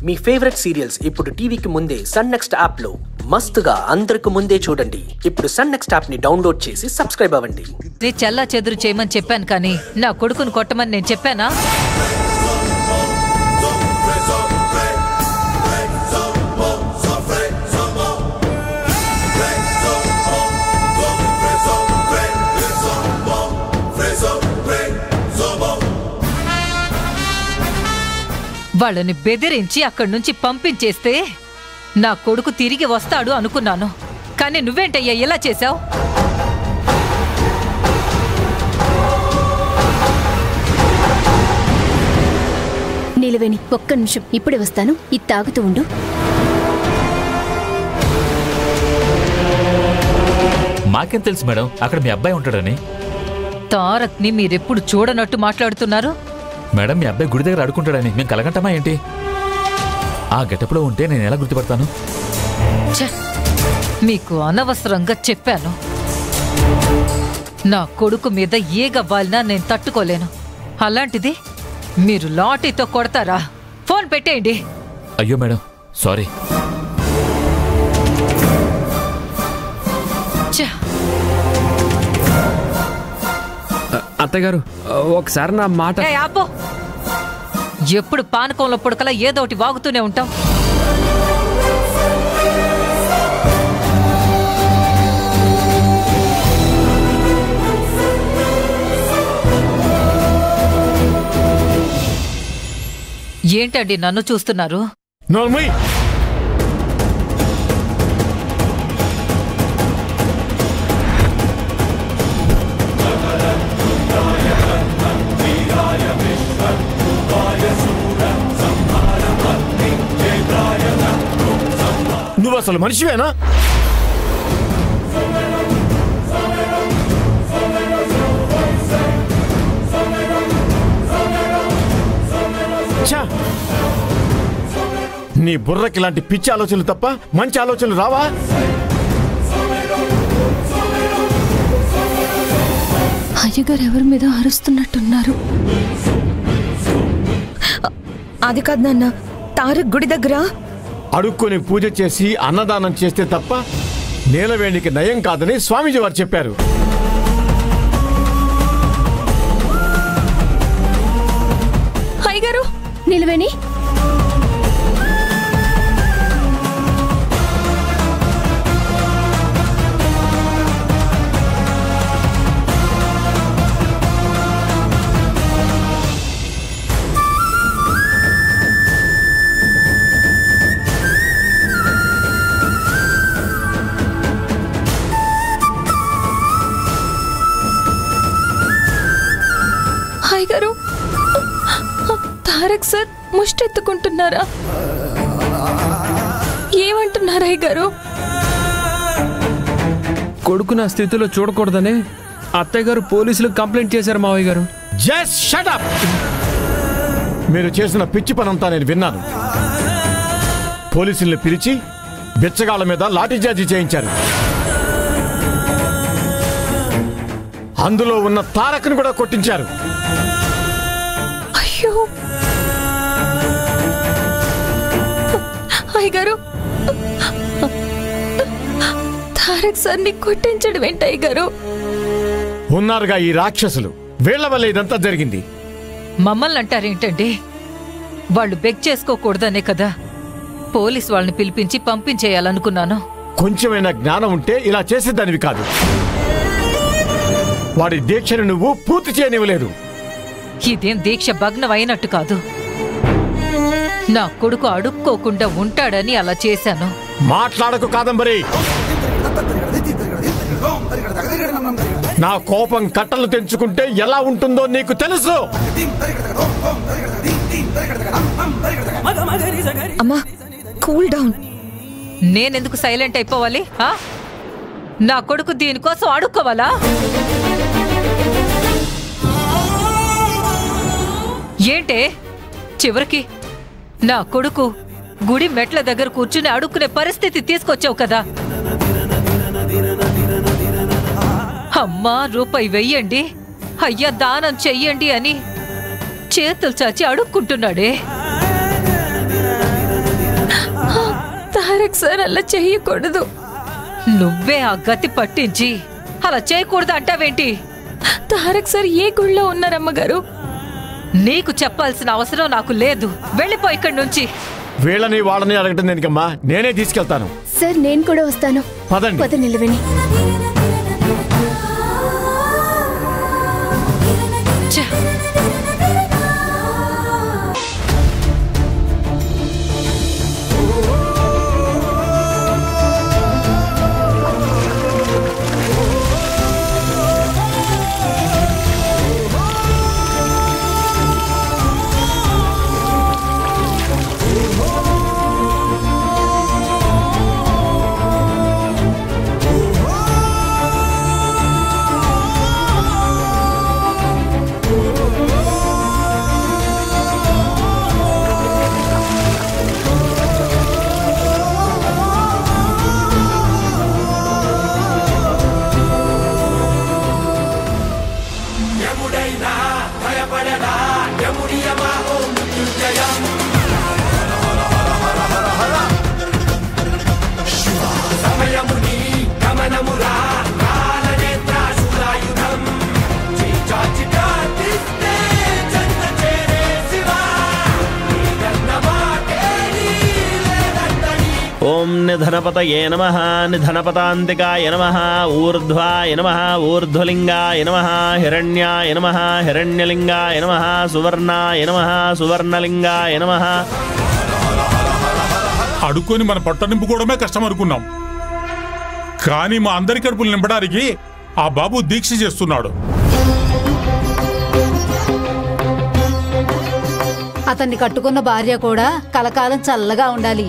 మీ favourite serials ఇప్పుడు టీవీకి ముందే సన్ నెక్స్ట్ యాప్ లో మస్తుగా అందరికి ముందే చూడండి. ఇప్పుడు సన్ నెక్స్ట్ యాప్ ని డౌన్లోడ్ చేసి సబ్స్క్రైబ్ అవ్వండి. నీ చెల్లా చెదురు చేయమని చెప్పాను కానీ నా కొడుకును కొట్టమని నేను చెప్పానా? వాళ్ళని బెదిరించి అక్కడి నుంచి పంపించేస్తే నా కొడుకు తిరిగి వస్తాడు అనుకున్నాను. కానీ నువ్వేంటయ్యా ఇలా చేశావు? నీలవేణి, ఒక్క నిమిషం, ఇప్పుడే వస్తాను. ఇది తాగుతూ ఉండు. మాకేం తెలుసు మేడం అక్కడ మీ అబ్బాయి ఉంటాడని. తారక్ ని మీరెప్పుడు చూడనట్టు మాట్లాడుతున్నారు. మేడం మీ అబ్బాయి గుడి దగ్గర అడుకుంటాడని మేము కలగంటామా ఏంటి? ఆ గెటప్లో ఉంటే నేను ఎలా గుర్తుపడతాను? మీకు అనవసరంగా చెప్పాను. నా కొడుకు మీద ఏ గవ్వాలినా నేను తట్టుకోలేను. అలాంటిది మీరు లాఠీతో కొడతారా? ఫోన్ పెట్టేయండి. అయ్యో మేడం సారీ. అత్తగారు ఒకసారి నా మాట. ఆపో. ఎప్పుడు పానకంలో పుడకలా ఏదో ఒకటి వాగుతూనే ఉంటాం. ఏంటండి నన్ను చూస్తున్నారు? నువ్వు అసలు మనిషివేనా? నీ బుర్రకి ఇలాంటి పిచ్చి ఆలోచనలు తప్ప మంచి ఆలోచనలు రావా? అయ్యగారు ఎవరి మీద అరుస్తున్నట్టున్నారు. అది కాదు నాన్న, తారక్ గుడి దగ్గర అడుక్కొని పూజ చేసి అన్నదానం చేస్తే తప్ప నీలవేణికి నయం కాదని స్వామీజీ వారు చెప్పారు. అయ్యగారు, నీలవేణి గారు, తారక్ సార్ ముష్టెత్తుకుంటున్నారా? ఏమంటున్నారా అయ్యగారు? కొడుకు నా స్థితిలో చూడకూడదని అత్తయ్య గారు పోలీసులకు కంప్లైంట్ చేశారు మావయ్య గారు. Just shut up. మీరు చేసిన పిచ్చి పనంతా నేను విన్నాను. పోలీసుల్ని పిలిచి బిచ్చగాళ్ళ మీద లాఠీచార్జీ చేయించారు. అందులో ఉన్న తారక్ను కూడా కొట్టించారు. అయ్యో అయ్యగారు, తారక్ సార్ని కొట్టించడం ఏంటి అయ్యగారు? ఉన్నారుగా ఈ రాక్షసులు, వీళ్ల వల్ల ఇదంతా జరిగింది. మమ్మల్ని అంటారేంటండి? వాళ్ళు బెగ్ చేసుకోకూడదనే కదా పోలీస్ వాళ్ళని పిలిపించి పంపించేయాలనుకున్నాను. కొంచెమైనా జ్ఞానం ఉంటే ఇలా చేసేదానివి కాదు. వాడి దీక్షను నువ్వు పూర్తి చేయనివ్వలేదు. ఇదేం దీక్ష భగ్నం అయినట్టు కాదు. నా కొడుకు అడుక్కోకుండా ఉంటాడని అలా చేశాను. మాట్లాడకు కాదంబరి. నా కోపం కట్టలు తెంచుకుంటే ఎలా ఉంటుందో నీకు తెలుసు. అమ్మా కూల్ డౌన్. నేనెందుకు సైలెంట్ అయిపోవాలి? నా కొడుకు దీనికోసం అడుక్కోవాలా? ఏంటే చివరికి నా కొడుకు గుడి మెట్ల దగ్గర కూర్చుని అడుక్కునే పరిస్థితి తీసుకొచ్చావు కదా. అమ్మా రూపాయి వెయ్యండి, అయ్యా దానం చెయ్యండి అని చేతులు చాచి అడుక్కుంటున్నాడే. తారక్ సార్ అలా చెయ్యకూడదు. నువ్వే ఆ గతి పట్టించి అలా చేయకూడదు అంటావేంటి? తారక్ సార్ ఏ గుళ్ళో ఉన్నారమ్మగారు? నీకు చెప్పాల్సిన అవసరం నాకు లేదు. వెళ్ళిపో ఇక్కడి నుంచి. వీళ్ళని వాళ్ళని అడగటం దేనికమ్మా, నేనే తీసుకెళ్తాను. సార్ నేను కూడా వస్తాను. పదండి. పద నిలవేణి. ఛ! ఓం నిధనపతయే నమః నిధనపతాంతికాయ నమః ఊర్ధ్వాయ నమః ఊర్ధ్వలింగాయ నమః హిరణ్యాయ నమః హిరణ్యలింగాయ నమః సువర్ణాయ నమః సువర్ణలింగాయ నమః. అడుక్కొని మన పొట్ట నింపుకోవడమే కష్టం అనుకున్నాం, కానీ మా అందరి కడుపులు నింపడానికి ఆ బాబు దీక్ష చేస్తున్నాడు. అతన్ని కట్టుకున్న భార్య కూడా కలకాలం చల్లగా ఉండాలి.